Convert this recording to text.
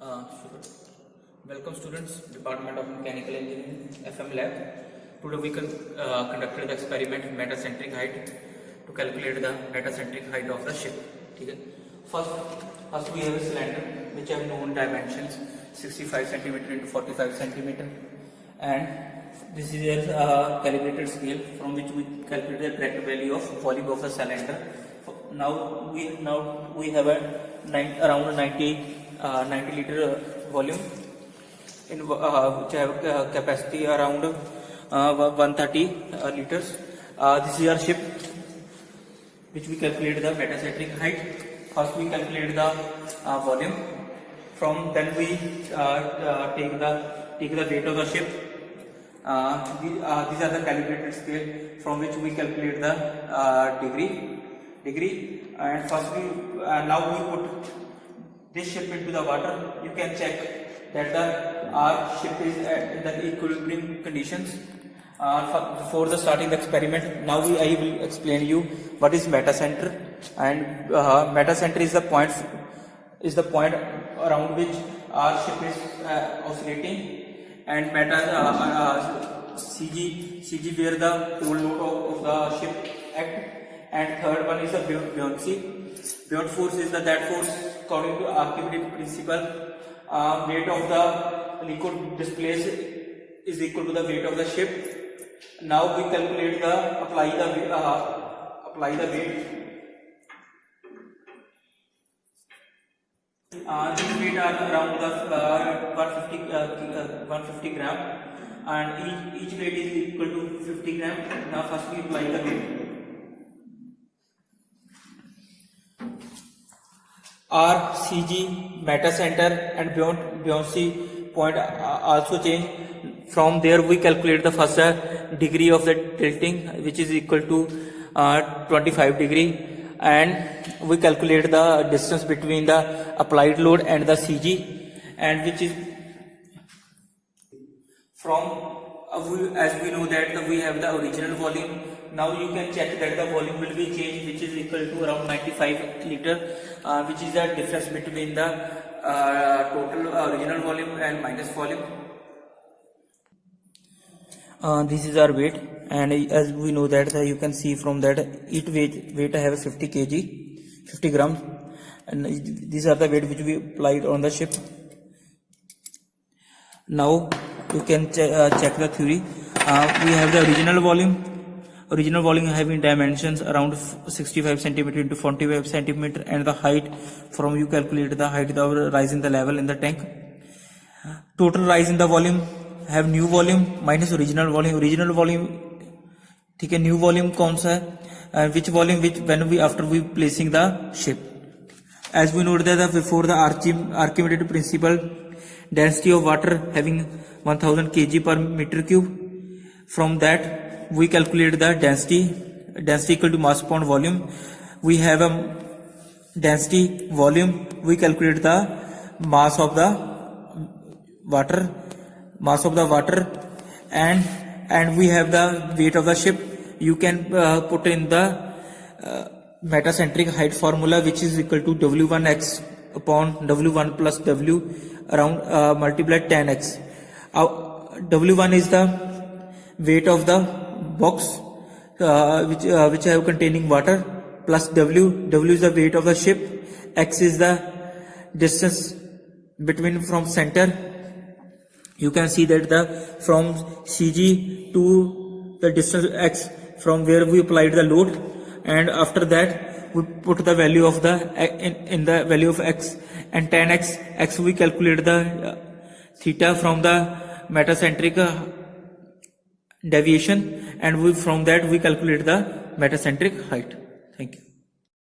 Super. Welcome students, Department of Mechanical Engineering, FM Lab. Today we conducted the experiment metacentric height to calculate the metacentric height of the ship. Okay. First we have a cylinder which have known dimensions 65 cm into 45 cm, and this is a calibrated scale from which we calculate the correct value of volume of the cylinder. Now we have around 90 liter volume in which have capacity around 130 liters. This is our ship which we calculate the metacentric height. First we calculate the volume. From then we take the weight of the ship. These are the calibrated scale from which we calculate the degree. And first now we put this ship into the water. You can check that our ship is at the equilibrium conditions. Before the starting the experiment, now I will explain you what is metacenter. And metacenter is the point around which our ship is oscillating, and CG where the whole load of the ship act. And third one is the buoyancy. Buoyant force is that force according to Archimedes principle. Weight of the liquid displaced is equal to the weight of the ship. Now we calculate apply the weight. This weight are around the 150 gram, and each weight is equal to 50 gram. Now first we apply the weight. Our CG, metacenter and buoyancy point also change. From there we calculate the first degree of the tilting, which is equal to 25 degree, and we calculate the distance between the applied load and the CG, and which is from as we know that we have the original volume. Now you can check that the volume will be changed, which is equal to around 95 liter, which is the difference between the total original volume and minus volume. This is our weight, and as we know that you can see from that each weight I have 50 kg, 50 grams, and these are the weight which we applied on the ship. Now you can check the theory. We have the original volume having dimensions around 65 cm into 45 cm, and the height from you calculate the height of rise in the level in the tank. Total rise in the volume have new volume minus original volume. ठीक है, new volume कौन सा है, which volume when after we placing the ship. As we know that before the Archimedes principle, density of water having 1000 kg per meter cube. From that we calculate the density equal to mass upon volume. We have a density volume, we calculate the mass of the water, and we have the weight of the ship. You can put in the metacentric height formula, which is equal to W1x upon W1 plus W around multiplied 10x. W1 is the weight of the box which have containing water, plus W is the weight of the ship, x is the distance from center. You can see that from CG to the distance x from where we applied the load, and after that we put the value of in the value of x, and 10x we calculate the theta from the metacentric deviation, and from that we calculate the metacentric height. Thank you.